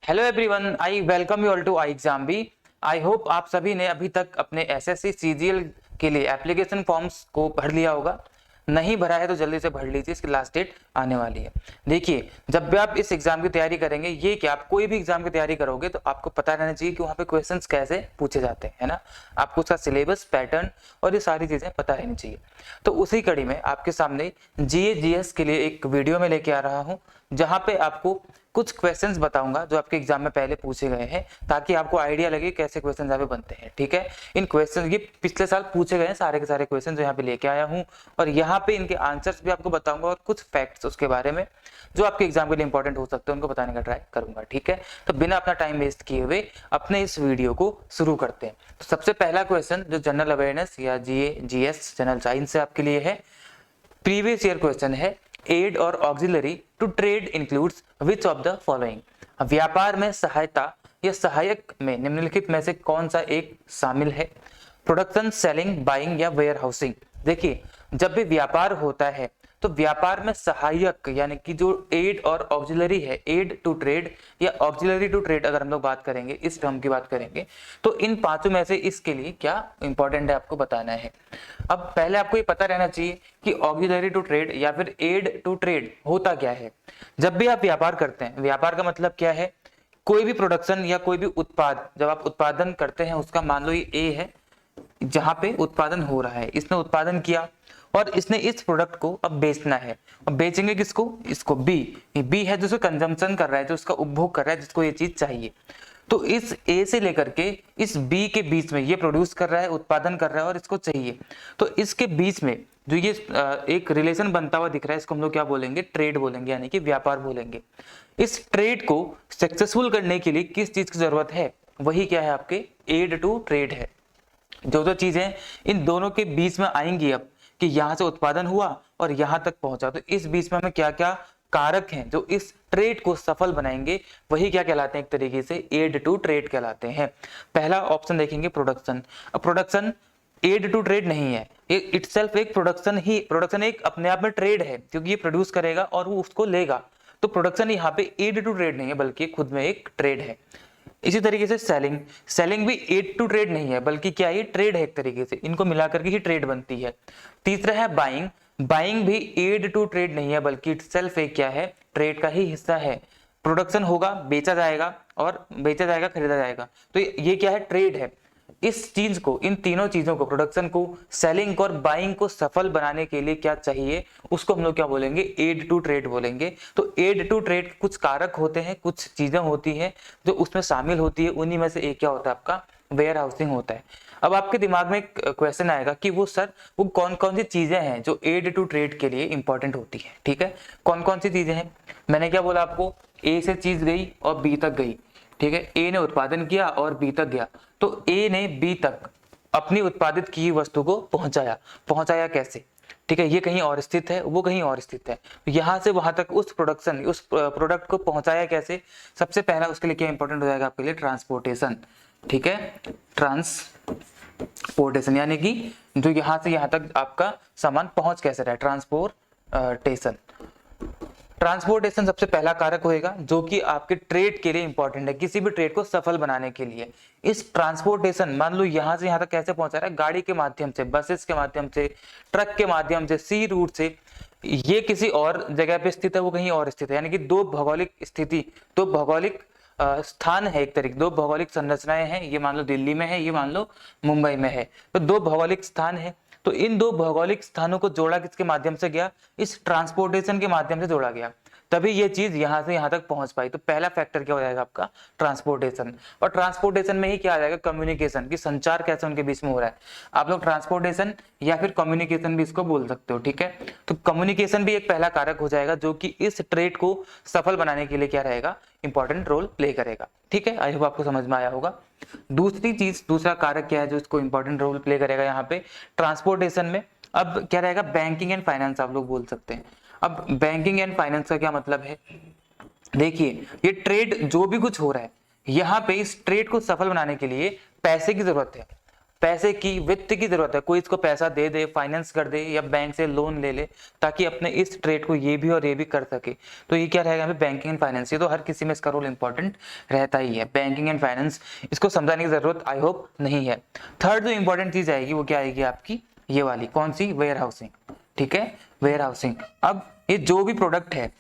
Hello everyone, I welcome you all to I exam B. I hope आप सभी ने अभी तक अपने एसएससी सीजीएल के लिए एप्लीकेशन फॉर्म्स को भर लिया होगा। नहीं भरा है तो जल्दी से भर लीजिए, इसकी लास्ट डेट आने वाली है। देखिए, जब भी आप इस एग्जाम की तैयारी करेंगे, ये कि आप कोई भी एग्जाम की तैयारी करोगे तो आपको पता रहना चाहिए कि वहाँ पे क्वेश्चंस कैसे पूछे जाते हैं, है ना। आपको उसका सिलेबस, पैटर्न और ये सारी चीजें पता रहनी चाहिए। तो उसी कड़ी में आपके सामने जीए जीएस के लिए एक वीडियो में लेके आ रहा हूँ, जहाँ पे आपको कुछ क्वेश्चंस बताऊंगा जो आपके एग्जाम में पहले पूछे गए हैं, ताकि आपको आइडिया लगे कैसे क्वेश्चंस यहाँ पे बनते हैं। ठीक है, इन क्वेश्चंस ये पिछले साल पूछे गए हैं सारे के सारे क्वेश्चंस जो यहाँ पे लेके आया हूँ, और यहाँ पे इनके आंसर्स भी आपको बताऊंगा और कुछ फैक्ट्स उसके बारे में जो आपके एग्जाम के लिए इंपॉर्टेंट हो सकते हैं उनको बताने का ट्राई करूंगा। ठीक है, तो बिना अपना टाइम वेस्ट किए हुए अपने इस वीडियो को शुरू करते हैं। तो सबसे पहला क्वेश्चन जो जनरल अवेयरनेस या जीए जीएस जनरल साइंस से आपके लिए है, प्रीवियस ईयर क्वेश्चन है। एड और auxiliary to trade includes which of the following. व्यापार में सहायता या सहायक में निम्नलिखित में से कौन सा एक शामिल है? प्रोडक्शन, सेलिंग, बाइंग या वेयर हाउसिंग। देखिए, जब भी व्यापार होता है तो व्यापार में सहायक यानी कि जो एड और ऑक्सिलरी है, एड टू ट्रेड या ऑक्सिलरी टू ट्रेड, अगर हम लोग बात करेंगे, इस टर्म की बात करेंगे, तो इन पांचों में से इसके लिए क्या इंपॉर्टेंट है आपको बताना है। अब पहले आपको ये पता रहना चाहिए कि ऑक्सिलरी टू ट्रेड या फिर एड टू ट्रेड होता क्या है। जब भी आप व्यापार करते हैं, व्यापार का मतलब क्या है? कोई भी प्रोडक्शन या कोई भी उत्पाद जब आप उत्पादन करते हैं, उसका मान लो ये ए है, जहां पे उत्पादन हो रहा है, इसने उत्पादन किया और इसने इस प्रोडक्ट को अब बेचना है। अब बेचेंगे किसको? इसको बी है, जो कंजम्पशन कर रहा है, जो उसका उपभोग कर रहा है, जिसको ये चीज चाहिए। तो इस ए से लेकर के इस बी के बीच में ये प्रोड्यूस कर रहा है, उत्पादन कर रहा है और इसको चाहिए, तो इसके बीच में जो ये एक रिलेशन बनता हुआ दिख रहा है, इसको हम लोग क्या बोलेंगे? ट्रेड बोलेंगे, यानी कि व्यापार बोलेंगे। इस ट्रेड को सक्सेसफुल करने के लिए किस चीज की जरूरत है? वही क्या है? आपके एड टू ट्रेड है। जो चीजें इन दोनों के बीच में आएंगी, अब कि यहां से उत्पादन हुआ और यहां तक पहुंचा, तो इस बीच में हमें क्या क्या कारक हैं जो इस ट्रेड को सफल बनाएंगे, वही क्या कहलाते हैं? एक तरीके से एड टू ट्रेड कहलाते हैं। पहला ऑप्शन देखेंगे, प्रोडक्शन। अब प्रोडक्शन एड टू ट्रेड नहीं है, इटसेल्फ एक प्रोडक्शन ही, प्रोडक्शन एक अपने आप में ट्रेड है, क्योंकि ये प्रोड्यूस करेगा और वो उसको लेगा। तो प्रोडक्शन यहाँ पे एड टू ट्रेड नहीं है, बल्कि खुद में एक ट्रेड है। इसी तरीके से सेलिंग, सेलिंग भी एड टू ट्रेड नहीं है, बल्कि क्या है? ट्रेड है एक तरीके से, इनको मिलाकर के ही ट्रेड बनती है। तीसरा है बाइंग, बाइंग भी एड टू ट्रेड नहीं है, बल्कि इटसेल्फ एक क्या है? ट्रेड का ही हिस्सा है। प्रोडक्शन होगा, बेचा जाएगा, और बेचा जाएगा, खरीदा जाएगा, तो ये क्या है? ट्रेड है। इस चीज को, इन तीनों चीजों को, प्रोडक्शन को, सेलिंग को और बाइंग को सफल बनाने के लिए क्या चाहिए? उसको हम लोग क्या बोलेंगे? एड टू ट्रेड बोलेंगे। तो एड टू ट्रेड कुछ कारक होते हैं, कुछ चीजें होती हैं जो उसमें शामिल होती है, उन्हीं में से एक क्या होता है? आपका वेयर हाउसिंग होता है। अब आपके दिमाग में एक क्वेश्चन आएगा कि वो सर, वो कौन कौन सी चीजें हैं जो एड टू ट्रेड के लिए इंपॉर्टेंट होती है? ठीक है, कौन कौन सी चीजें हैं? मैंने क्या बोला आपको? ए से चीज गई और बी तक गई। ठीक है, ए ने उत्पादन किया और बी तक गया, तो ए ने बी तक अपनी उत्पादित की वस्तु को पहुंचाया। पहुंचाया कैसे? ठीक है, ये कहीं और स्थित है, वो कहीं और स्थित है, तो यहां से वहां तक उस प्रोडक्शन, उस प्रोडक्ट को पहुंचाया कैसे? सबसे पहला उसके लिए क्या इंपॉर्टेंट हो जाएगा आपके लिए? ट्रांसपोर्टेशन। ठीक है, ट्रांसपोर्टेशन यानी कि जो यहां से यहां तक आपका सामान पहुंच कैसे रहा है? ट्रांसपोर्टेशन। ट्रांसपोर्टेशन सबसे पहला कारक होएगा जो कि आपके ट्रेड के लिए इंपॉर्टेंट है, किसी भी ट्रेड को सफल बनाने के लिए। इस ट्रांसपोर्टेशन, मान लो यहां से यहां तक कैसे पहुंचा रहा है? गाड़ी के माध्यम से, बसेस के माध्यम से, ट्रक के माध्यम से, सी रूट से। ये किसी और जगह पे स्थित है, वो कहीं और स्थित है, यानी कि दो भौगोलिक स्थिति, दो भौगोलिक स्थान है, एक तरीके दो भौगोलिक संरचनाएं हैं। ये मान लो दिल्ली में है, ये मान लो मुंबई में है, तो दो भौगोलिक स्थान है। तो इन दो भौगोलिक स्थानों को जोड़ा किसके माध्यम से गया? इस ट्रांसपोर्टेशन के माध्यम से जोड़ा गया, तभी ये चीज यहां से यहां तक पहुंच पाई। तो पहला फैक्टर क्या हो जाएगा? आपका ट्रांसपोर्टेशन। और ट्रांसपोर्टेशन में ही क्या आ जाएगा? कम्युनिकेशन, की संचार कैसे उनके बीच में हो रहा है। आप लोग ट्रांसपोर्टेशन या फिर कम्युनिकेशन भी इसको बोल सकते हो। ठीक है, तो कम्युनिकेशन भी एक पहला कारक हो जाएगा जो कि इस ट्रेड को सफल बनाने के लिए क्या रहेगा? इंपॉर्टेंट रोल प्ले करेगा। ठीक है, आई होप आपको समझ में आया होगा। दूसरी चीज, दूसरा कारक क्या है जो इसको इंपॉर्टेंट रोल प्ले करेगा यहाँ पे ट्रांसपोर्टेशन में? अब क्या रहेगा? बैंकिंग एंड फाइनेंस आप लोग बोल सकते हैं। अब बैंकिंग एंड फाइनेंस का क्या मतलब है? देखिए, ये ट्रेड जो भी कुछ हो रहा है, यहाँ पे इस ट्रेड को सफल बनाने के लिए पैसे की जरूरत है। पैसे की, वित्त की जरूरत है, कोई इसको पैसा दे दे, फाइनेंस कर दे या बैंक से लोन ले ले ताकि अपने इस ट्रेड को ये भी और ये भी कर सके। तो ये क्या रहेगा यहाँ पे, बैंकिंग एंड फाइनेंस। ये तो हर किसी में इसका रोल इंपॉर्टेंट रहता ही है, बैंकिंग एंड फाइनेंस, इसको समझाने की जरूरत आई होप नहीं है। थर्ड जो इंपॉर्टेंट चीज आएगी वो क्या आएगी आपकी, ये वाली, कौन सी, वेयर हाउसिंग। ठीक है, वेयर हाउसिंग। अब ये जो भी प्रोडक्ट है,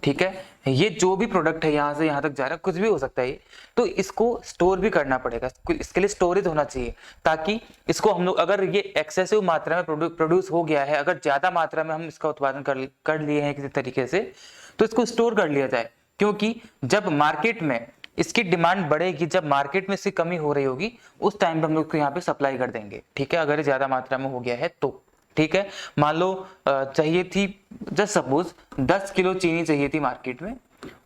ठीक है, ये जो भी प्रोडक्ट है यहाँ से यहाँ तक जा रहा है, कुछ भी हो सकता है ये, तो इसको स्टोर भी करना पड़ेगा, इसके लिए स्टोरेज होना चाहिए, ताकि इसको हम लोग, अगर ये एक्सेसिव मात्रा में प्रोड्यूस हो गया है, अगर ज्यादा मात्रा में हम इसका उत्पादन कर लिए हैं किसी तरीके से, तो इसको स्टोर कर लिया जाए। क्योंकि जब मार्केट में इसकी डिमांड बढ़ेगी, जब मार्केट में इसकी कमी हो रही होगी, उस टाइम पे हम लोग को यहाँ पे सप्लाई कर देंगे। ठीक है, अगर ये ज्यादा मात्रा में हो गया है तो। ठीक है, मान लो चाहिए थी, जस्ट सपोज 10 किलो चीनी चाहिए थी मार्केट में,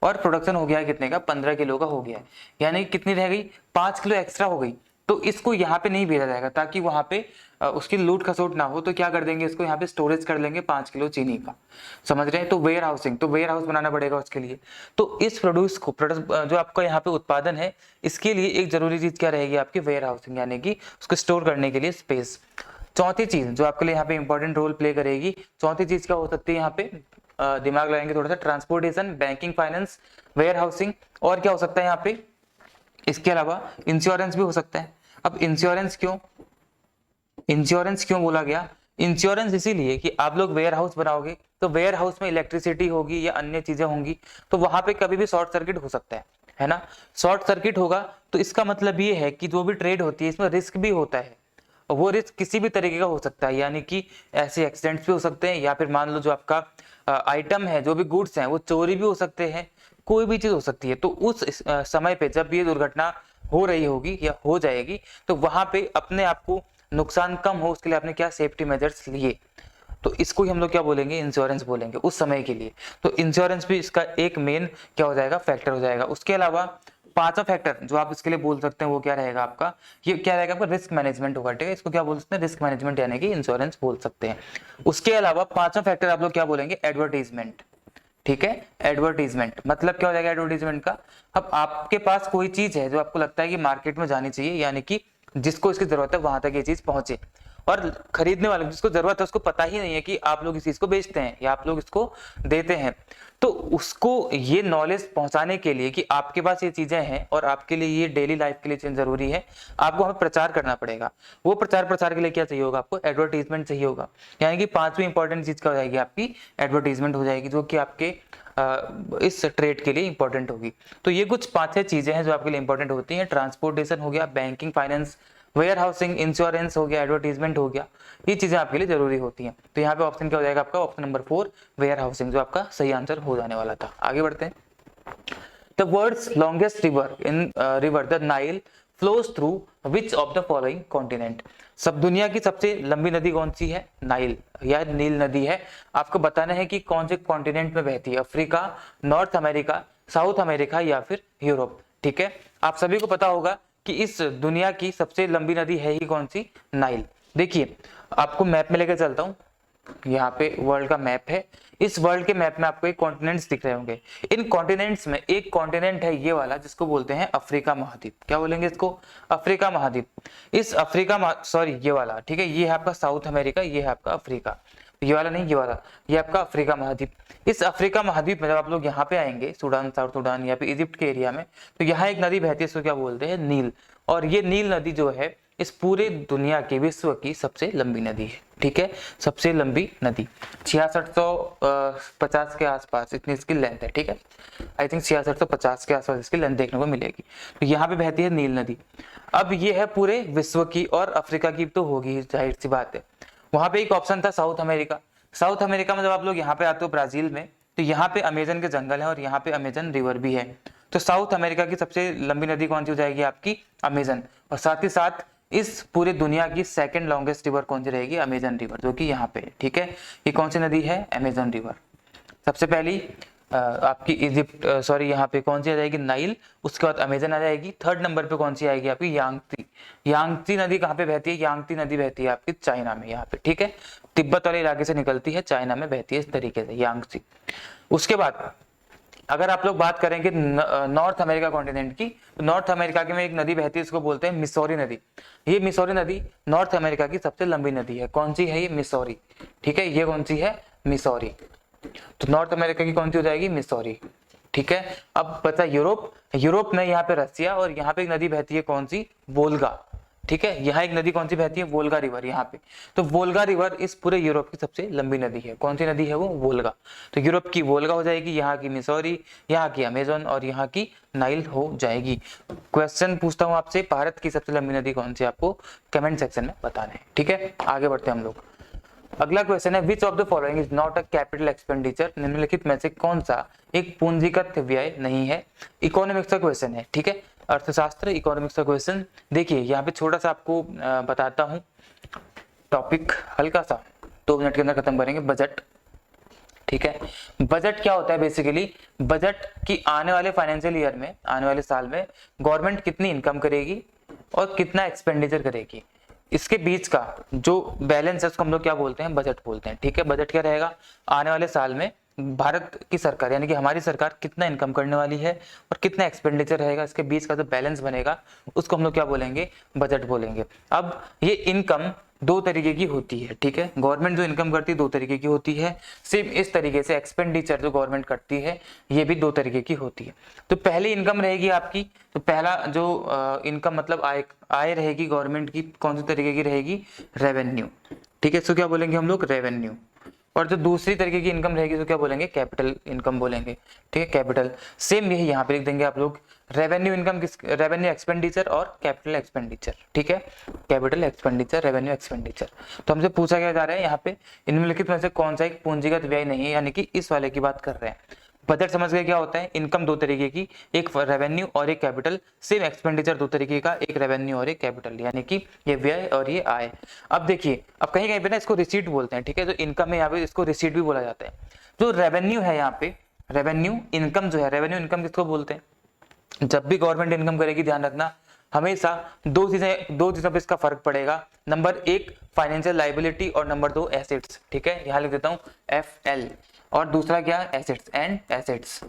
और प्रोडक्शन हो गया है कितने का, 15 किलो का हो गया है, यानी कितनी रह गई, 5 किलो एक्स्ट्रा हो गई। तो इसको यहाँ पे नहीं भेजा जाएगा ताकि वहां पे उसकी लूट खसोट ना हो, तो क्या कर देंगे, इसको यहाँ पे स्टोरेज कर लेंगे 5 किलो चीनी का। समझ रहे हैं, तो वेयर हाउसिंग, तो वेयर हाउस बनाना पड़ेगा उसके लिए। तो इस प्रोड्यूस को, जो आपका यहाँ पे उत्पादन है, इसके लिए एक जरूरी चीज क्या रहेगी आपकी, वेयर हाउसिंग, यानी कि उसको स्टोर करने के लिए स्पेस। चौथी चीज जो आपके लिए यहाँ पे इंपॉर्टेंट रोल प्ले करेगी, चौथी चीज क्या हो सकती है यहाँ पे, दिमाग लगाएंगे थोड़ा सा, transportation, banking, finance, warehousing, और क्या हो सकता है यहाँ पे, इसके अलावा इंश्योरेंस भी हो सकता है। अब इंश्योरेंस क्यों बोला गया, इंश्योरेंस इसीलिए कि आप लोग वेयर हाउस बनाओगे, तो वेयर हाउस में इलेक्ट्रिसिटी होगी या अन्य चीजें होंगी, तो वहां पे कभी भी शॉर्ट सर्किट हो सकता है ना। शॉर्ट सर्किट होगा तो इसका मतलब ये है कि जो भी ट्रेड होती है इसमें रिस्क भी होता है, वो रिस्क किसी भी तरीके का हो सकता है, यानी कि ऐसे एक्सीडेंट्स भी हो सकते हैं, या फिर मान लो जो आपका आइटम है, जो भी गुड्स हैं, वो चोरी भी हो सकते हैं, कोई भी चीज हो सकती है। तो उस समय पे जब ये दुर्घटना हो रही होगी या हो जाएगी, तो वहां पे अपने आप को नुकसान कम हो उसके लिए आपने क्या सेफ्टी मेजर्स लिए, तो इसको ही हम लोग क्या बोलेंगे, इंश्योरेंस बोलेंगे उस समय के लिए। तो इंश्योरेंस भी इसका एक मेन क्या हो जाएगा, फैक्टर हो जाएगा। उसके अलावा पांचवा फैक्टर जो आप इसके लिए बोल सकते हैं वो क्या रहेगा आपका, ये क्या रहेगा आपका, रिस्क मैनेजमेंट होगा। ठीक है, इसको क्या बोल सकते हैं, रिस्क मैनेजमेंट, यानी कि इंश्योरेंस बोल सकते हैं। उसके अलावा पांचवा फैक्टर आप लोग क्या बोलेंगे, एडवर्टीजमेंट। ठीक है, एडवर्टीजमेंट मतलब क्या हो जाएगा एडवर्टीजमेंट का, अब आपके पास कोई चीज है जो आपको लगता है कि मार्केट में जानी चाहिए, यानी कि जिसको इसकी जरूरत है वहां तक ये चीज पहुंचे, और खरीदने वाले जिसको जरूरत है उसको पता ही नहीं है कि आप लोग इस चीज को बेचते हैं या आप लोग इसको देते हैं, तो उसको ये नॉलेज पहुंचाने के लिए कि आपके पास ये चीजें हैं और आपके लिए ये डेली लाइफ के लिए जरूरी है, आपको हमें प्रचार करना पड़ेगा। वो प्रचार के लिए क्या चाहिए होगा आपको, एडवर्टीजमेंट चाहिए होगा। यानी कि पांचवी इंपॉर्टेंट चीज क्या हो जाएगी आपकी, एडवर्टीजमेंट हो जाएगी, जो कि आपके इस ट्रेड के लिए इंपॉर्टेंट होगी। तो ये कुछ 5-6 चीजें हैं जो आपके लिए इंपॉर्टेंट होती हैं। ट्रांसपोर्टेशन हो गया, banking, finance, warehousing, insurance हो गया, एडवर्टीजमेंट हो गया, ये चीजें आपके लिए जरूरी होती हैं। तो यहाँ पे ऑप्शन क्या हो जाएगा आपका, ऑप्शन नंबर 4 वेयर हाउसिंग, जो आपका सही आंसर हो जाने वाला था। आगे बढ़ते हैं। The world's longest river the Nile flows through which of the following continent. सब दुनिया की सबसे लंबी नदी कौन सी है, नाइल या नील नदी है। आपको बताना है कि कौन से कॉन्टिनेंट में बहती है, Africa, north America, south America या फिर यूरोप। ठीक है, आप सभी को पता होगा कि इस दुनिया की सबसे लंबी नदी है ही कौन सी, नाइल। देखिए आपको मैप में लेकर चलता हूं, यहाँ पे वर्ल्ड का मैप है। इस वर्ल्ड के मैप में आपको एक कॉन्टिनेंट्स दिख रहे होंगे। इन कॉन्टिनेंट्स में एक कॉन्टिनेंट है ये वाला जिसको बोलते हैं अफ्रीका महाद्वीप। क्या बोलेंगे इसको, अफ्रीका महाद्वीप। इस ये वाला, ठीक है, ये है आपका साउथ अमेरिका, ये है आपका अफ्रीका, ये वाला नहीं, ये वाला, ये आपका अफ्रीका महाद्वीप। इस अफ्रीका महाद्वीप में जब आप लोग यहाँ पे आएंगे, सूडान, साउथ सूडान या फिर इजिप्ट के एरिया में, तो यहाँ एक नदी बहती है, इसको क्या बोलते हैं, नील। और ये नील नदी जो है इस पूरे दुनिया की, विश्व की सबसे लंबी नदी है। ठीक है, सबसे लंबी नदी 6650 के आसपास इतनी इसकी लेंथ है। ठीक है, आई थिंक 6650 के आसपास इसकी लेंथ देखने को मिलेगी। तो यहाँ पे बहती है नील नदी। अब ये है पूरे विश्व की, और अफ्रीका की तो होगी, जाहिर सी बात है। वहां पे एक ऑप्शन था साउथ अमेरिका। साउथ अमेरिका में जब आप लोग यहाँ पे आते हो ब्राजील में, तो यहाँ पे अमेजन के जंगल है और यहाँ पे अमेजन रिवर भी है। तो साउथ अमेरिका की सबसे लंबी नदी कौन सी हो जाएगी आपकी, अमेजन। और साथ ही साथ इस पूरे दुनिया की सेकंड लॉन्गेस्ट रिवर कौन सी रहेगी, अमेजन रिवर, जो कि यहाँ पे है। ठीक है, ये कौन सी नदी है, अमेजन रिवर। सबसे पहली आपकी इजिप्ट, यहाँ पे कौन सी आ जाएगी, नाइल। उसके बाद अमेजन आ जाएगी। थर्ड नंबर पे कौन सी आएगी आपकी, यांगत्सी। यांगत्सी नदी कहाँ पे बहती है, यांगत्सी नदी बहती है आपकी चाइना में, यहाँ पे। ठीक है, तिब्बत वाले इलाके से निकलती है, चाइना में बहती है इस तरीके से, यांगत्सी। उसके बाद अगर आप लोग बात करेंगे नॉर्थ अमेरिका कॉन्टिनेंट की, तो नॉर्थ अमेरिका के में एक नदी बहती है, इसको बोलते हैं मिसौरी नदी। ये मिसौरी नदी नॉर्थ अमेरिका की सबसे लंबी नदी है। कौन सी है ये? मिसौरी। ठीक है, ये कौन सी है? मिसौरी। तो नॉर्थ अमेरिका की कौन सी हो जाएगी? मिसौरी। ठीक है, अब पता यूरोप, यूरोप में यहाँ पे रसिया, और यहाँ पे एक नदी बहती है, कौन सी? वोल्गा। ठीक है, यहाँ एक नदी कौन सी बहती है? वोल्गा रिवर यहाँ पे। तो वोल्गा रिवर इस पूरे यूरोप की सबसे लंबी नदी है। कौन सी नदी है वो? वोल्गा। तो यूरोप की वोल्गा हो जाएगी, यहाँ की मिसौरी, यहाँ की अमेजन, और यहाँ की नाइल हो जाएगी। क्वेश्चन पूछता हूँ आपसे, भारत की सबसे लंबी नदी कौन सी? आपको कमेंट सेक्शन में बताना है। ठीक है, आगे बढ़ते हैं हम लोग। अगला क्वेश्चन है, विच of the following is not a capital expenditure? निम्नलिखित में से कौन सा एक पूंजीगत व्यय नहीं है? इकोनॉमिक्स का क्वेश्चन है। ठीक है, अर्थशास्त्र इकोनॉमिक्स का क्वेश्चन। देखिए यहाँ पे छोटा सा आपको बताता हूँ टॉपिक, हल्का सा 2 मिनट के अंदर खत्म करेंगे। बजट। ठीक है, बजट क्या होता है? बेसिकली बजट की आने वाले फाइनेंशियल ईयर में, आने वाले साल में गवर्नमेंट कितनी इनकम करेगी और कितना एक्सपेंडिचर करेगी, इसके बीच का जो बैलेंस है उसको हम लोग क्या बोलते हैं? बजट बोलते हैं। ठीक है, बजट क्या रहेगा? आने वाले साल में भारत की सरकार यानी कि हमारी सरकार कितना इनकम करने वाली है और कितना एक्सपेंडिचर रहेगा, इसके बीच का जो बैलेंस बनेगा उसको हम लोग क्या बोलेंगे? बजट बोलेंगे। अब ये इनकम 2 तरीके की होती है। ठीक है, गवर्नमेंट जो इनकम करती है 2 तरीके की होती है। सेम इस तरीके से एक्सपेंडिचर जो गवर्नमेंट करती है ये भी 2 तरीके की होती है। तो पहली इनकम रहेगी आपकी, तो पहला जो इनकम मतलब आय रहेगी गवर्नमेंट की, कौन सी तरीके की रहेगी? रेवेन्यू। ठीक है, इसको क्या बोलेंगे हम लोग? रेवेन्यू। और जो दूसरी तरीके की इनकम रहेगी तो क्या बोलेंगे? कैपिटल इनकम बोलेंगे। ठीक है, कैपिटल। सेम यही यहाँ पे लिख देंगे आप लोग, रेवेन्यू इनकम किस, रेवेन्यू एक्सपेंडिचर और कैपिटल एक्सपेंडिचर। ठीक है, कैपिटल एक्सपेंडिचर, रेवेन्यू एक्सपेंडिचर। तो हमसे पूछा क्या जा रहा है यहाँ पे, निम्नलिखित में से कौन सा एक पूंजीगत व्यय नहीं है, यानी कि इस वाले की बात कर रहे हैं। बजट समझ गए क्या होता है? इनकम 2 तरीके की, एक रेवेन्यू और एक कैपिटल। सेम एक्सपेंडिचर 2 तरीके का, एक रेवेन्यू और एक कैपिटल, यानी कि ये व्यय और ये आय। अब देखिए, अब कहीं कहीं पे ना इसको रिसीट बोलते हैं। ठीक है, जो इनकम है यहाँ पे इसको रिसीट भी बोला जाता है। जो रेवेन्यू है यहाँ पे, रेवेन्यू इनकम जो है, रेवेन्यू इनकम किसको बोलते हैं? जब भी गवर्नमेंट इनकम करेगी, ध्यान रखना हमेशा 2 चीजों पे इसका फर्क पड़ेगा। नंबर 1 फाइनेंशियल लाइबिलिटी और नंबर 2 एसेट्स। ठीक है, यहाँ लिख देता हूँ FL। और दूसरा क्या? Assets and assets.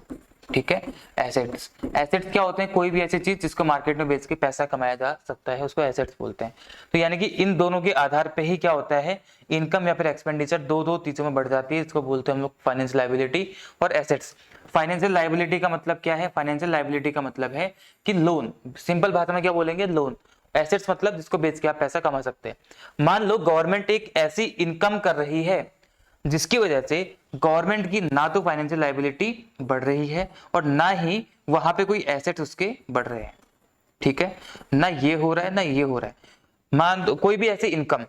ठीक है, एसेट्स। एसेट्स क्या होते हैं? कोई भी ऐसी चीज जिसको मार्केट में बेच के पैसा कमाया जा सकता है उसको एसेट्स बोलते हैं। तो यानी कि इन दोनों के आधार पे ही क्या होता है? इनकम या फिर एक्सपेंडिचर 2 चीजों में बढ़ जाती है। इसको बोलते हैं हम लोग फाइनेंशियल लाइबिलिटी और एसेट्स। फाइनेंशियल लाइबिलिटी का मतलब क्या है? फाइनेंशियल लाइबिलिटी का मतलब है कि लोन। सिंपल भाषा में क्या बोलेंगे? लोन। एसेट्स मतलब जिसको बेच के आप पैसा कमा सकते हैं। मान लो गवर्नमेंट एक ऐसी इनकम कर रही है जिसकी वजह से गवर्नमेंट की ना तो फाइनेंशियल लाइबिलिटी बढ़ रही है और ना ही वहां पे कोई एसेट्स उसके बढ़ रहे हैं। ठीक है, ना ये हो रहा है ना ये हो रहा है। मान लो कोई भी ऐसी इनकम,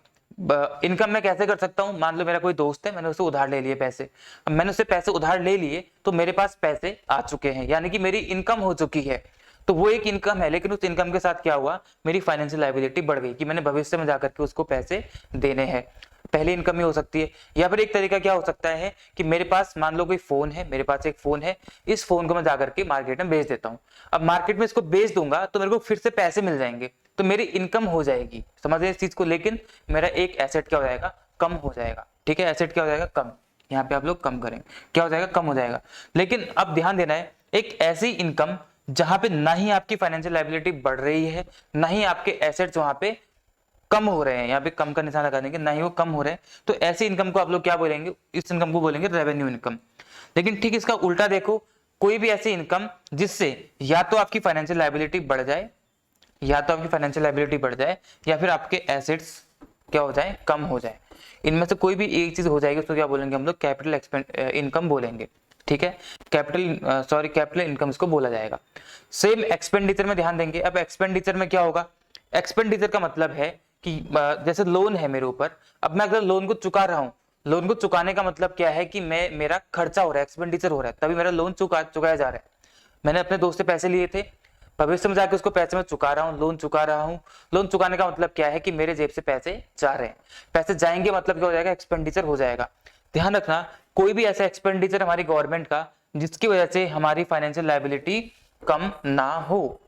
इनकम मैं कैसे कर सकता हूं? मान लो मेरा कोई दोस्त है, मैंने उससे उधार ले लिए पैसे। अब मैंने उससे पैसे उधार ले लिए तो मेरे पास पैसे आ चुके हैं, यानी कि मेरी इनकम हो चुकी है। तो वो एक इनकम है, लेकिन उस इनकम के साथ क्या हुआ? मेरी फाइनेंशियल लायबिलिटी बढ़ गई कि मैंने भविष्य में जाकर के उसको पैसे देने हैं। पहली इनकम ही हो सकती है। या फिर एक तरीका क्या हो सकता है कि मेरे पास मान लो कोई फोन है, मेरे पास एक फोन है, इस फोन को मैं जाकर के मार्केट में बेच देता हूं। अब मार्केट में इसको बेच दूंगा तो मेरे को फिर से पैसे मिल जाएंगे, तो मेरी इनकम हो जाएगी। समझ रहे इस चीज को? लेकिन मेरा एक एसेट क्या हो जाएगा? कम हो जाएगा। ठीक है, एसेट क्या हो जाएगा? कम। यहाँ पे आप लोग कम करें, क्या हो जाएगा? कम हो जाएगा। लेकिन अब ध्यान देना है, एक ऐसी इनकम जहां पे ना ही आपकी फाइनेंशियल लायबिलिटी बढ़ रही है, ना ही आपके एसेट्स वहां पे कम हो रहे हैं, यहाँ पे कम का निशान लगा देंगे, ना ही वो कम हो रहे हैं, तो ऐसी इनकम को आप लोग क्या बोलेंगे? इस इनकम को बोलेंगे रेवेन्यू इनकम। लेकिन ठीक इसका उल्टा देखो, कोई भी ऐसी इनकम जिससे या तो आपकी फाइनेंशियल लायबिलिटी बढ़ जाए, या तो आपकी फाइनेंशियल लायबिलिटी बढ़ जाए, या फिर आपके एसेट्स क्या हो जाए? कम हो जाए। इनमें से कोई भी एक चीज हो जाएगी उसको क्या बोलेंगे हम लोग? कैपिटल इनकम बोलेंगे। ठीक है, कैपिटल इनकम इसको बोला जाएगा। सेम एक्सपेंडिचर में ध्यान देंगे। अब एक्सपेंडिचर में क्या होगा? एक्सपेंडिचर का मतलब है कि जैसे लोन है मेरे ऊपर, अब मैं अगर लोन को चुका रहा हूं, लोन को चुकाने का मतलब क्या है कि मेरा खर्चा हो रहा है, एक्सपेंडिचर हो रहा है, तभी मेरा लोन चुकाया जा रहा है। मैंने अपने दोस्त से पैसे लिए थे, भविष्य में जाके उसको पैसे मैं चुका रहा हूँ, लोन चुका रहा हूँ। लोन चुकाने का मतलब क्या है कि मेरे जेब से पैसे जा रहे हैं। पैसे जाएंगे मतलब क्या हो जाएगा? एक्सपेंडिचर हो जाएगा। ध्यान रखना, कोई भी ऐसा एक्सपेंडिचर हमारी गवर्नमेंट का जिसकी वजह से हमारी फाइनेंशियल लायबिलिटी कम ना हो।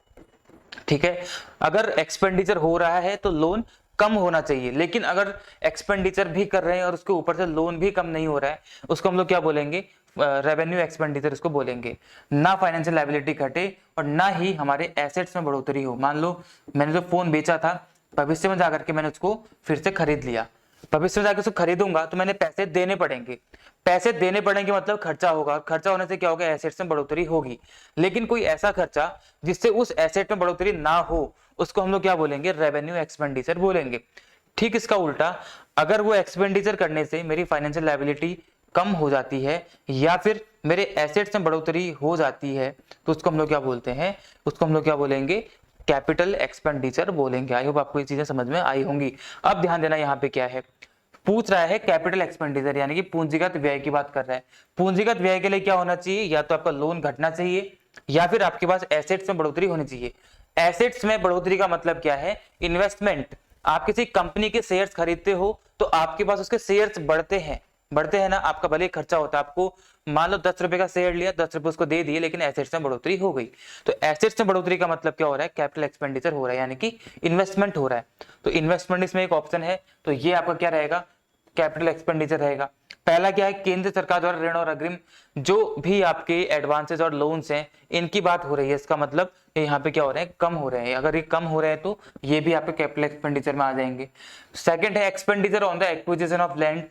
ठीक है, अगर एक्सपेंडिचर हो रहा है तो लोन कम होना चाहिए, लेकिन अगर एक्सपेंडिचर भी कर रहे हैं और उसके ऊपर से लोन भी कम नहीं हो रहा है, उसको हम लोग क्या बोलेंगे? रेवेन्यू एक्सपेंडिचर इसको बोलेंगे। ना फाइनेंशियल लायबिलिटी घटे और ना ही हमारे एसेट्स में बढ़ोतरी हो। मान लो मैंने जो फोन बेचा था, भविष्य में जाकर के मैंने उसको फिर से खरीद लिया, भविष्य में जाकर उसको खरीदूंगा तो मैंने पैसे देने पड़ेंगे, पैसे देने पड़ेंगे मतलब खर्चा होगा, खर्चा होने से क्या होगा, एसेट्स में बढ़ोतरी होगी। लेकिन कोई ऐसा खर्चा जिससे उस एसेट में बढ़ोतरी ना हो, उसको हम लोग क्या बोलेंगे, रेवेन्यू एक्सपेंडिचर बोलेंगे। ठीक इसका उल्टा, अगर वो एक्सपेंडिचर करने से मेरी फाइनेंशियल लायबिलिटी कम हो जाती है या फिर मेरे एसेट्स में बढ़ोतरी हो जाती है, तो उसको हम लोग क्या बोलते हैं, उसको हम लोग क्या बोलेंगे, कैपिटल एक्सपेंडिचर बोलेंगे। आई होप आपको ये चीजें समझ में आई होंगी। अब ध्यान देना, यहाँ पे क्या है, पूछ रहा है कैपिटल एक्सपेंडिचर यानी कि पूंजीगत व्यय की बात कर रहा है। पूंजीगत व्यय के लिए क्या होना चाहिए, या तो आपका लोन घटना चाहिए या फिर आपके पास एसेट्स में बढ़ोतरी होनी चाहिए। एसेट्स में बढ़ोतरी का मतलब क्या है, इन्वेस्टमेंट। आप किसी कंपनी के शेयर्स खरीदते हो तो आपके पास उसके शेयर्स बढ़ते हैं ना, आपका भले खर्चा होता है, आपको मान लो 10 रुपए का शेयर लिया, 10 रुपए उसको दे दिए, लेकिन एसेट्स में बढ़ोतरी हो गई। तो एसेट्स में बढ़ोतरी का मतलब क्या हो रहा है, कैपिटल एक्सपेंडिचर हो रहा है, यानी कि इन्वेस्टमेंट हो रहा है। तो इन्वेस्टमेंट इसमें एक ऑप्शन है, तो ये आपका क्या रहेगा, कैपिटल एक्सपेंडिचर रहेगा। पहला क्या है, केंद्र सरकार द्वारा ऋण और अग्रिम जो भी आपके एडवांसेस और लोन्स हैं, इनकी बात हो रही है। इसका मतलब यहाँ पे क्या हो रहे हैं, कम हो रहे हैं। अगर ये कम हो रहे हैं तो ये भी आपके कैपिटल एक्सपेंडिचर में आ जाएंगे। सेकंड है expenditure on the acquisition of land.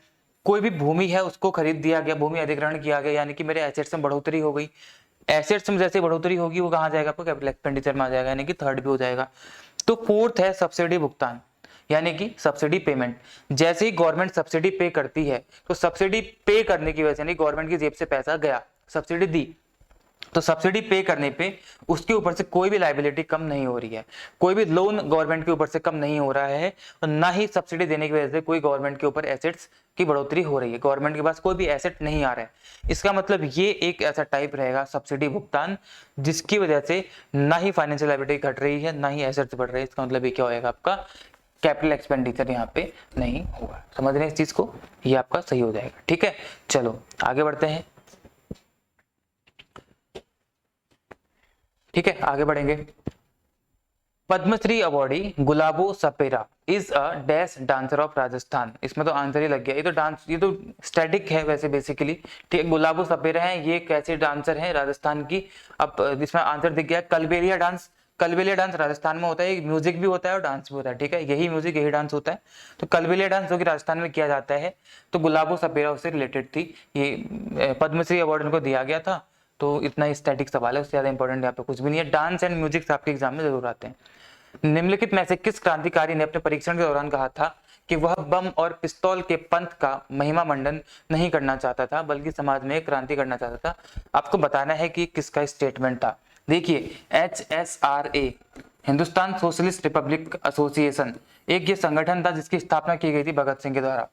कोई भी भूमि है उसको खरीद दिया गया, भूमि अधिग्रहण किया गया, यानी कि मेरे एसेट्स में बढ़ोतरी हो गई। एसेट्स में जैसे बढ़ोतरी होगी वो कहाँ जाएगा, आपको कैपिटल एक्सपेंडिचर में आ जाएगा, यानी कि थर्ड भी हो जाएगा। तो फोर्थ है सब्सिडी भुगतान, यानी कि सब्सिडी पेमेंट। जैसे ही गवर्नमेंट सब्सिडी पे करती है तो सब्सिडी पे करने की वजह से, यानी गवर्नमेंट की जेब से पैसा गया, सब्सिडी दी, तो सब्सिडी पे करने पे उसके ऊपर से कोई भी लायबिलिटी कम नहीं हो रही है, कोई भी लोन गवर्नमेंट के ऊपर से कम नहीं हो रहा है, और ना ही सब्सिडी देने की वजह से कोई गवर्नमेंट के ऊपर एसेट्स की बढ़ोतरी हो रही है, गवर्नमेंट के पास कोई भी एसेट नहीं आ रहा है। इसका मतलब ये एक ऐसा टाइप रहेगा सब्सिडी भुगतान, जिसकी वजह से ना ही फाइनेंशियल लायबिलिटी घट रही है, ना ही एसेट्स बढ़ रहे हैं। इसका मतलब ये क्या होगा, आपका कैपिटल एक्सपेंडिचर यहाँ पे नहीं होगा। समझ रहे हैं इस चीज को, ये आपका सही हो जाएगा। ठीक है, चलो आगे बढ़ते हैं। ठीक है, आगे बढ़ेंगे। Padma Shri awardee Gulabo Sapera is a dash dancer of Rajasthan. इसमें तो आंसर ही लग गया, ये तो डांस, ये तो स्टैटिक है वैसे बेसिकली। ठीक है, गुलाबो सपेरा है, ये कैसे डांसर है राजस्थान की। अब इसमें आंसर दिख गया, कलबेलिया डांस। कलबेलिया डांस राजस्थान में होता है, म्यूजिक भी होता है और डांस भी होता है। ठीक है, यही म्यूजिक यही डांस होता है। तो कलबेलिया डांस जो कि राजस्थान में किया जाता है, तो गुलाबो सपेरा उससे रिलेटेड थी। ये पद्मश्री अवार्ड उनको दिया गया था। तो इतना ही स्टैटिक सवाल है, उससे ज्यादा इंपॉर्टेंट यहाँ पे कुछ भी नहीं है। डांस एंड म्यूजिक आपके एग्जाम में जरूर आते हैं। निम्नलिखित में से किस क्रांतिकारी ने अपने परीक्षण के दौरान कहा था कि वह बम और पिस्तौल के पंथ का महिमा मंडन नहीं करना चाहता था, बल्कि समाज में क्रांति करना चाहता था। आपको बताना है कि किसका स्टेटमेंट था। देखिए, HSRA, Hindustan socialist Republic association, एक ये संगठन था जिसकी स्थापना की गई थी भगत सिंह के द्वारा।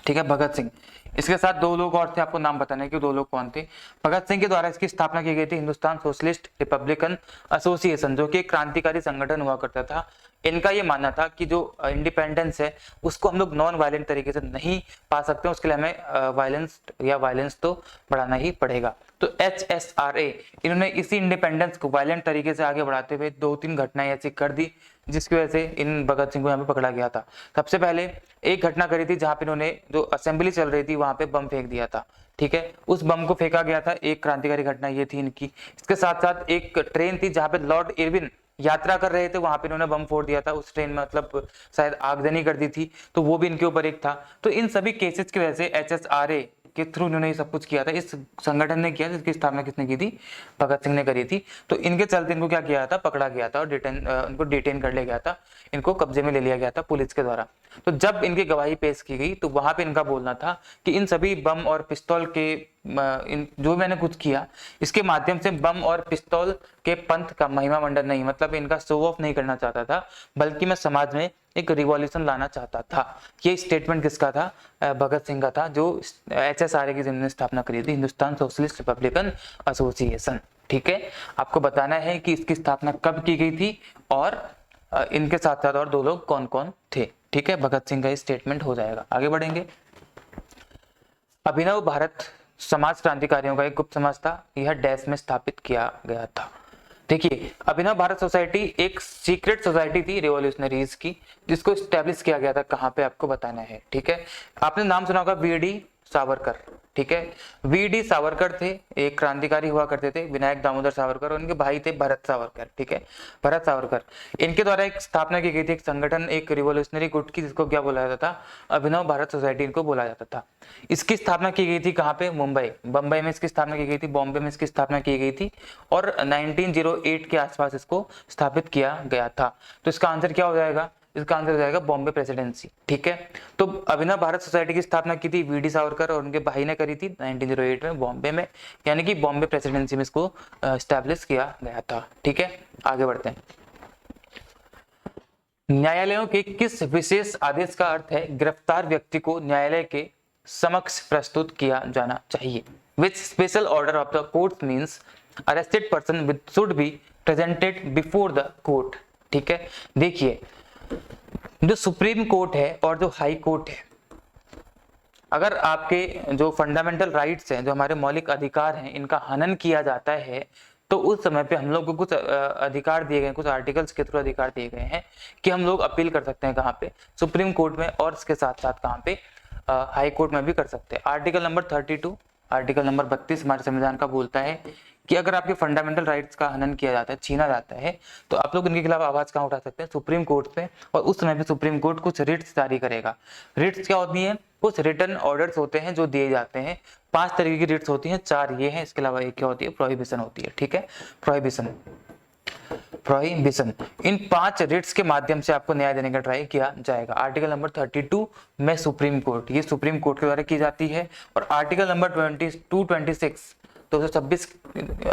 ठीक है, भगत सिंह, इसके साथ दो लोग और थे, आपको नाम बताना है कि दो लोग कौन थे। भगत सिंह के द्वारा इसकी स्थापना की गई थी हिंदुस्तान सोशलिस्ट रिपब्लिकन एसोसिएशन, जो कि एक क्रांतिकारी संगठन हुआ करता था। इनका ये मानना था कि जो इंडिपेंडेंस है उसको हम लोग नॉन वायलेंट तरीके से नहीं पा सकते, उसके लिए हमें वायलेंस तो बढ़ाना ही पड़ेगा। तो HSRA, इन्होंने इसी इंडिपेंडेंस को वायलेंट तरीके से आगे बढ़ाते हुए 2-3 घटनाएं ऐसी कर दी जिसकी वजह से इन भगत सिंह को यहाँ पे पकड़ा गया था। सबसे पहले एक घटना करी थी जहां पे इन्होंने जो असेंबली चल रही थी वहां पे बम फेंक दिया था। ठीक है, उस बम को फेंका गया था, एक क्रांतिकारी घटना ये थी इनकी। इसके साथ साथ एक ट्रेन थी जहां पे लॉर्ड इरविन यात्रा कर रहे थे, वहां पे इन्होंने बम फोड़ दिया था उस ट्रेन में, मतलब शायद आगजनी कर दी थी, तो वो भी इनके ऊपर एक था। तो इन सभी केसेस की वजह से HSRA के थ्रू इन्होंने ये सब कुछ किया था। इस संगठन ने किया जिसकी स्थापना किसने की थी, भगत सिंह ने करी थी। तो इनके चलते इनको क्या किया था, पकड़ा गया था और इनको डिटेन कर लिया गया था, इनको कब्जे में ले लिया गया था पुलिस के द्वारा। तो जब इनकी गवाही पेश की गई तो वहां पे इनका बोलना था कि इन सभी बम और पिस्तौल के जो मैंने कुछ किया, इसके माध्यम से बम और पिस्तौल के पंथ का महिमा मंडन नहीं, मतलब इनका शो ऑफ नहीं करना चाहता था, बल्कि मैं समाज में एक रिवॉल्यूशन लाना चाहता था। ये स्टेटमेंट किसका था, भगत सिंह का था, जो HSRA की जिन्होंने स्थापना करी थी, हिंदुस्तान सोशलिस्ट रिपब्लिकन एसोसिएशन। ठीक है, आपको बताना है कि इसकी स्थापना कब की गई थी और इनके साथ साथ और दो लोग कौन कौन थे। ठीक है, भगत सिंह का स्टेटमेंट हो जाएगा। आगे बढ़ेंगे। अभिनव भारत समाज क्रांतिकारियों का एक गुप्त समाज था, यह डैश में स्थापित किया गया था। देखिए, अभिनव भारत सोसाइटी एक सीक्रेट सोसाइटी थी रिवॉल्यूशनरीज की, जिसको स्टैब्लिश किया गया था कहाँ पे, आपको बताना है। ठीक है, आपने नाम सुना होगा VD सावरकर, ठीक है। वीडी सावरकर थे, एक क्रांतिकारी हुआ करते थे, विनायक दामोदर सावरकर, और उनके भाई थे भरत सावरकर, ठीक है, भरत सावरकर। इनके द्वारा एक स्थापना की गई थी, एक संगठन, एक रिवोल्यूशनरी गुट की, जिसको क्या बोला जाता था, अभिनव भारत सोसाइटी इनको बोला जाता था। इसकी स्थापना की गई थी कहाँ पे, मुंबई, बम्बई में इसकी स्थापना की गई थी, बॉम्बे में इसकी स्थापना की गई थी, और 1908 के आसपास इसको स्थापित किया गया था। तो इसका आंसर क्या हो जाएगा, इसका आंसर हो जाएगा बॉम्बे प्रेसिडेंसी, ठीक है। तो अभिनव भारत सोसाइटी की स्थापना की थी वीडी सावरकर और उनके भाई ने करी थी 1908 में बॉम्बे में, यानी कि बॉम्बे प्रेसिडेंसी में इसको एस्टैब्लिश किया गया था, ठीक है। आगे बढ़ते हैं। न्यायालयों के किस विशेष आदेश का अर्थ है गिरफ्तार व्यक्ति को न्यायालय के समक्ष प्रस्तुत किया जाना चाहिए? Which special order of the court means arrested person should be presented before the court? ठीक है, देखिए जो सुप्रीम कोर्ट है और जो हाई कोर्ट है, अगर आपके जो फंडामेंटल राइट्स हैं, जो हमारे मौलिक अधिकार हैं, इनका हनन किया जाता है, तो उस समय पे हम लोग को कुछ अधिकार दिए गए, कुछ आर्टिकल्स के थ्रू अधिकार दिए गए हैं कि हम लोग अपील कर सकते हैं, कहाँ पे, सुप्रीम कोर्ट में, और इसके साथ साथ कहाँ पे, हाई कोर्ट में भी कर सकते हैं। आर्टिकल नंबर 32, आर्टिकल नंबर 32 हमारे संविधान का बोलता है कि अगर आपके फंडामेंटल राइट्स का हनन किया जाता है, छीना जाता है, तो आप लोग इनके खिलाफ आवाज कहाँ उठा सकते हैं, सुप्रीम कोर्ट पे। और उस समय पे सुप्रीम कोर्ट कुछ रिट्स जारी करेगा। रिट्स क्या होती हैं, कुछ रिटर्न ऑर्डर्स होते हैं जो दिए जाते हैं। 5 तरीके की रिट्स होती हैं, 4 ये हैं, इसके अलावा एक क्या होती है, प्रोहिबिशन होती है, ठीक है, प्रोहिबिशन। प्रोहिबिशन, इन 5 रिट्स के माध्यम से आपको न्याय देने का ट्राई किया जाएगा। आर्टिकल नंबर 32 में सुप्रीम कोर्ट, ये सुप्रीम कोर्ट के द्वारा की जाती है। और article number 226 226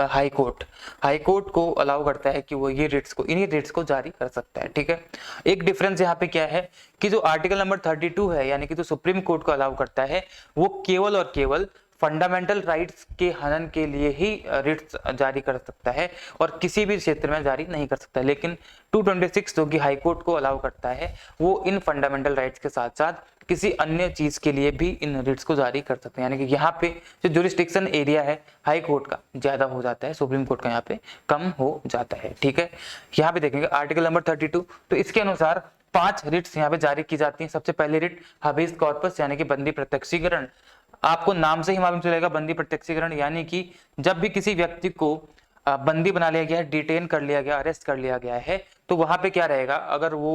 high court, high court को अलाउ करता है कि वो ये रिट्स को, इन्हीं रिट्स को जारी कर सकता है, ठीक है। एक डिफरेंस यहाँ पे क्या है कि जो आर्टिकल नंबर 32 है, यानी कि जो सुप्रीम कोर्ट को अलाउ करता है, वो केवल और केवल फंडामेंटल राइट्स के हनन के लिए ही रिट्स जारी कर सकता है और किसी भी क्षेत्र में जारी नहीं कर सकता। लेकिन 226 जो कि हाई कोर्ट को अलाउ करता है, वो इन फंडामेंटल राइट्स के साथ साथ किसी अन्य चीज के लिए भी इन रिट्स को जारी कर सकते हैं। यानी कि यहाँ पे जो जुरिस्डिक्शन एरिया है हाई कोर्ट का ज्यादा हो जाता है, सुप्रीम कोर्ट का यहाँ पे कम हो जाता है, ठीक है। यहाँ पे देखेंगे आर्टिकल नंबर 32, तो इसके अनुसार 5 रिट्स यहाँ पे जारी की जाती हैं। सबसे पहले रिट हबीज कॉर्पस, यानी कि बंदी प्रत्यक्षीकरण। आपको नाम से ही मालूम चलेगा बंदी प्रत्यक्षीकरण, यानी कि जब भी किसी व्यक्ति को बंदी बना लिया गया है, डिटेन कर लिया गया, अरेस्ट कर लिया गया है, तो वहां पे क्या रहेगा, अगर वो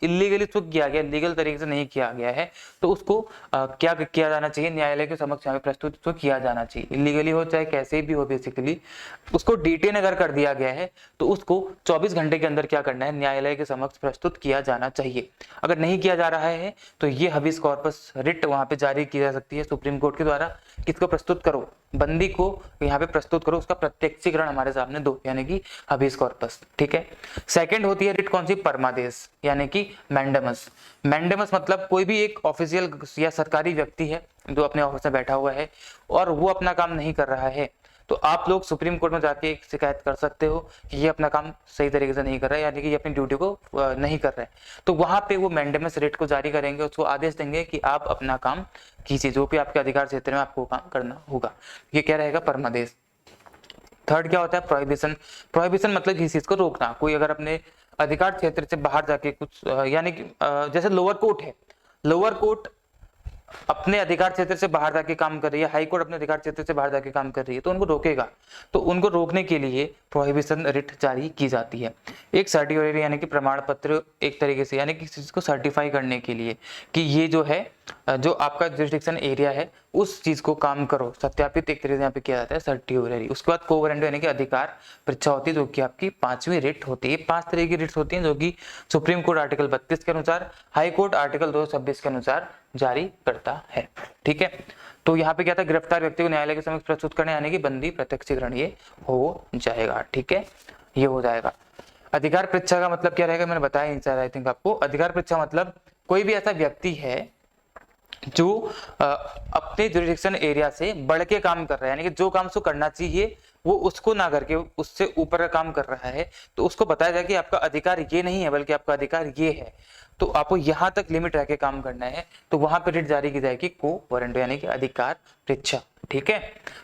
इलीगली चुक किया गया, लीगल तरीके से नहीं किया गया है, तो उसको क्या किया जाना चाहिए, न्यायालय के समक्ष यहाँ पे प्रस्तुत तो किया जाना चाहिए। इलीगली हो चाहे कैसे भी हो, बेसिकली उसको डिटेन अगर कर दिया गया है तो उसको 24 घंटे के अंदर क्या करना है, न्यायालय के समक्ष प्रस्तुत किया जाना चाहिए। अगर नहीं किया जा रहा है तो ये हबीज कॉर्पस रिट वहां पे जारी की जा सकती है सुप्रीम कोर्ट के द्वारा, किसको प्रस्तुत करो, बंदी को यहाँ पे प्रस्तुत करो, उसका प्रत्यक्षीकरण हमारे सामने दो, यानी कि हबीज कॉर्पस, ठीक है। सेकंड होती है रिट कौन सी, परमादेश, यानी कि मैंडेमस। मैंडेमस मतलब कोई भी एक ऑफिशियल या सरकारी व्यक्ति है जो अपने ऑफिस में बैठा हुआ है और वो अपना काम नहीं कर रहा है, तो आप लोग सुप्रीम कोर्ट में जाके एक शिकायत कर सकते हो कि ये अपना काम सही तरीके से नहीं कर रहा है, यानी कि ये अपनी ड्यूटी को नहीं कर रहा है। तो वहां पे वो मैंडेमस रिट को जारी करेंगे, उसको आदेश देंगे कि आप अपना काम कीजिए, जो भी आपके अधिकार क्षेत्र में आपको काम करना होगा। ये क्या रहेगा, परमादेश। थर्ड क्या होता है, प्रोहिबिशन। प्रोहिबिशन मतलब किसी चीज को रोकना, कोई अगर अपने अधिकार क्षेत्र से बाहर जाके कुछ यानी कि जैसे लोअर कोर्ट है, लोअर कोर्ट अपने अधिकार क्षेत्र से बाहर जाके काम कर रही है, हाई कोर्ट अपने अधिकार क्षेत्र से बाहर जाके काम कर रही है, तो उनको रोकेगा, तो उनको रोकने के लिए प्रोहिबिशन रिट जारी की जाती है। एक सर्टिफिकेट यानी कि प्रमाण पत्र, एक तरीके से यानी कि चीज को सर्टिफाई करने के लिए कि ये जो है जो आपका जुरिस्डिक्शन एरिया है उस चीज को काम करो, सत्यापित एक तरीके से यहाँ पे किया जाता है सर्टिफिकेट। उसके बाद कोवरेंडो यानी कि अधिकार परीक्षा होती है, जो कि आपकी 5वीं रिट होती है। 5 तरह की रिट्स होती हैं जो कि सुप्रीम कोर्ट आर्टिकल 32 के अनुसार, हाई कोर्ट आर्टिकल 226 के अनुसार जारी करता है, ठीक है। तो यहाँ पे क्या था, गिरफ्तार व्यक्ति को न्यायालय के समक्ष प्रस्तुत करने, यानी कि बंदी प्रत्यक्षीकरण, ये हो जाएगा, ठीक है, ये हो जाएगा। अधिकार परीक्षा का मतलब क्या रहेगा, मैंने बताया इंसान आई थिंक आपको। अधिकार परीक्षा मतलब कोई भी ऐसा व्यक्ति है जो अपने जुरिस्डिक्शन एरिया से बढ़ के काम कर रहा है, यानी कि जो काम उसको करना चाहिए वो उसको ना करके उससे ऊपर का काम कर रहा है, तो उसको बताया जाए कि आपका अधिकार ये नहीं है बल्कि आपका अधिकार ये है, तो आपको यहाँ तक लिमिट रह के काम करना है, तो वहां पर रिट जारी की जाएगी कोवरेंडो यानी कि अधिकार परीक्षा, ठीक है।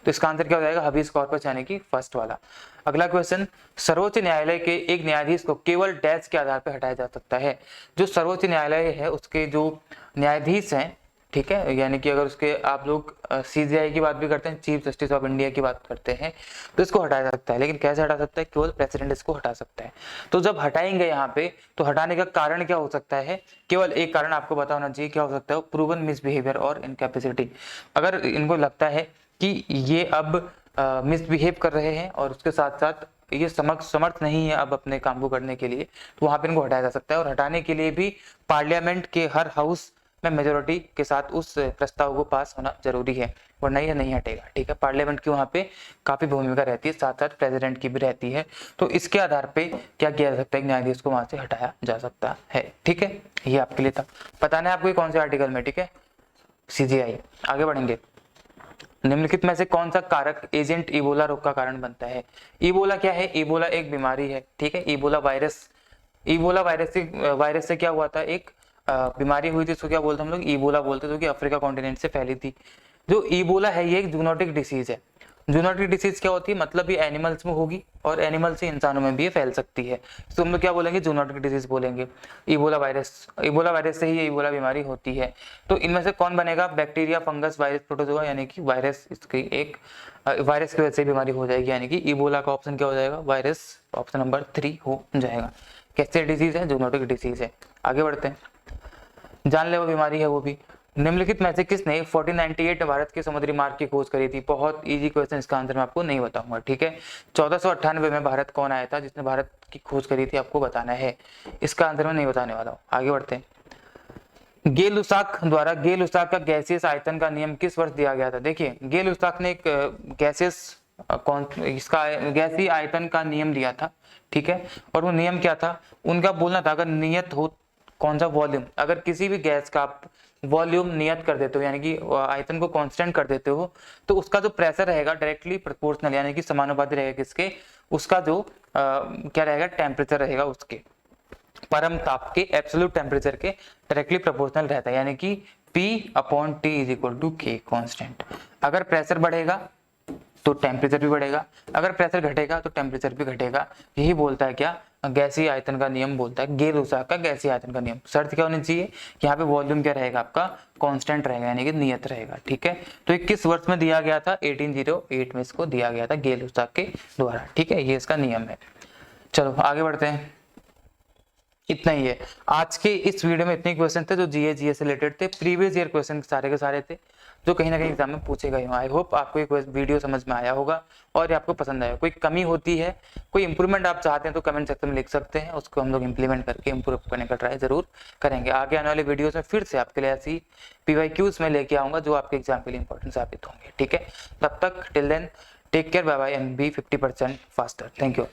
तो इसका आंसर क्या हो जाएगा, हबीज कॉर्पस यानी कि फर्स्ट वाला। अगला क्वेश्चन, सर्वोच्च न्यायालय के एक न्यायाधीश को केवल डैश के आधार पर हटाया जा सकता है। जो सर्वोच्च न्यायालय है उसके जो न्यायाधीश हैं ठीक है, यानी कि अगर उसके आप लोग CJI की बात भी करते हैं, चीफ जस्टिस ऑफ इंडिया की बात करते हैं, तो इसको हटाया जा सकता है। लेकिन कैसे हटा सकता है? केवल प्रेसिडेंट इसको हटा सकता है। तो जब हटाएंगे यहाँ पे, तो हटाने का कारण क्या हो सकता है? केवल एक कारण आपको पता होना चाहिए, क्या हो सकता है? प्रूवन मिसबिहेवियर और इनकैपेसिटी। अगर इनको लगता है कि ये अब मिसबिहेव कर रहे हैं और उसके साथ साथ ये समर्थ नहीं है अब अपने काम को करने के लिए, तो वहां पे इनको हटाया जा सकता है। और हटाने के लिए भी पार्लियामेंट के हर हाउस में मेजोरिटी के साथ उस प्रस्ताव को पास होना जरूरी है, वरना ये नहीं हटेगा। ठीक है, पार्लियामेंट की वहाँ पे काफी भूमिका रहती है, साथ साथ प्रेसिडेंट की भी रहती है। तो इसके आधार पे क्या किया जा सकता है? न्यायाधीश को वहां से हटाया जा सकता है। ठीक है, ये आपके लिए था, बताना है आपको कौन से आर्टिकल में। ठीक है, CJI। आगे बढ़ेंगे। निम्नलिखित में से कौन सा कारक एजेंट इबोला रोग का कारण बनता है? इबोला क्या है? इबोला एक बीमारी है। ठीक है, इबोला वायरस से क्या हुआ था? एक बीमारी हुई थी, इसको क्या बोलते हम लोग? इबोला बोलते थे, जो कि अफ्रीका कॉन्टिनेंट से फैली थी। जो इबोला है ये एक जूनोटिक डिसीज है। जूनोटिक डिसीज क्या होती है? मतलब ये एनिमल्स में होगी और एनिमल से इंसानों में भी ये फैल सकती है, तो हम लोग क्या बोलेंगे? जूनोटिक डिसीज बोलेंगे। इबोला वायरस से ही ये इबोला बीमारी होती है। तो इनमें से कौन बनेगा? बैक्टीरिया, फंगस, वायरस, प्रोटोजोआ, यानी कि वायरस इसकी एक वायरस की वजह से बीमारी हो जाएगी, यानी कि इबोला का ऑप्शन क्या हो जाएगा? वायरस, ऑप्शन नंबर 3 हो जाएगा। कैसे डिसीज है? जूनोटिक डिसीज है। आगे बढ़ते हैं, जानलेवा बीमारी है वो भी। निम्नलिखित में से किसने 1498 भारत के समुद्री मार्ग की खोज करी थी? बहुत इजी क्वेश्चन, इसका आंसर मैं आपको नहीं बताऊंगा। ठीक है, 1498 में भारत कौन आया था जिसने भारत की खोज करी थी? आपको बताना है, इसका आंसर मैं नहीं बताने वाला हूँ। आगे बढ़ते हैं। गेल-लुसाक द्वारा गेल-लुसाक का गैसियस आयतन का नियम किस वर्ष दिया गया था? देखिए, गेल-लुसाक ने एक गैसीय आयतन का नियम दिया था। ठीक है, और वो नियम क्या था? उनका बोलना था, अगर नियत हो कौन सा? वॉल्यूम। अगर किसी भी गैस का आप वॉल्यूम नियत कर देते हो, यानी कि आयतन को कांस्टेंट कर देते हो, तो उसका जो प्रेशर रहेगा डायरेक्टली प्रोपोर्शनल, यानी कि समानुपाती रहेगा किसके? उसका जो क्या रहेगा? टेम्परेचर रहेगा उसके, परम ताप के, एब्सोल्यूट टेम्परेचर के डायरेक्टली प्रोपोर्शनल रहता है, यानी कि P/T = K कांस्टेंट। अगर प्रेशर बढ़ेगा तो टेम्परेचर भी बढ़ेगा, अगर प्रेशर घटेगा तो टेम्परेचर भी घटेगा। यही बोलता है क्या? गैसीय आयतन का नियम बोलता है, गेल-लुसाक का गैसीय आयतन का नियम। शर्त क्या होनी चाहिए? यहाँ पे वॉल्यूम क्या रहेगा? आपका कांस्टेंट रहेगा, यानी कि नियत रहेगा। ठीक है, तो ये किस वर्ष में दिया गया था? 1808 में इसको दिया गया था गेल-लुसाक के द्वारा। ठीक है, ये इसका नियम है। चलो आगे बढ़ते हैं, इतना ही है आज के इस वीडियो में। इतने क्वेश्चन थे जो GS से रिलेटेड थे, प्रीवियस ईयर क्वेश्चन सारे के सारे थे, जो कहीं ना कहीं एग्जाम में पूछे गए। आई होप आपको ये वीडियो समझ में आया होगा और ये आपको पसंद आया। कोई कमी होती है, कोई इंप्रूवमेंट आप चाहते हैं, तो कमेंट सेक्शन में लिख सकते हैं, उसको हम लोग इंप्लीमेंट करके इंप्रूव करने का ट्राई जरूर करेंगे। आगे आने वाले वीडियोस में फिर से आपके लिए ऐसी PYQs में लेके आऊंगा जो आपके एग्जाम के लिए इंपॉर्टेंट साबित होंगे। ठीक है, तब तक till then take care, bye bye and be 50% faster. Thank you.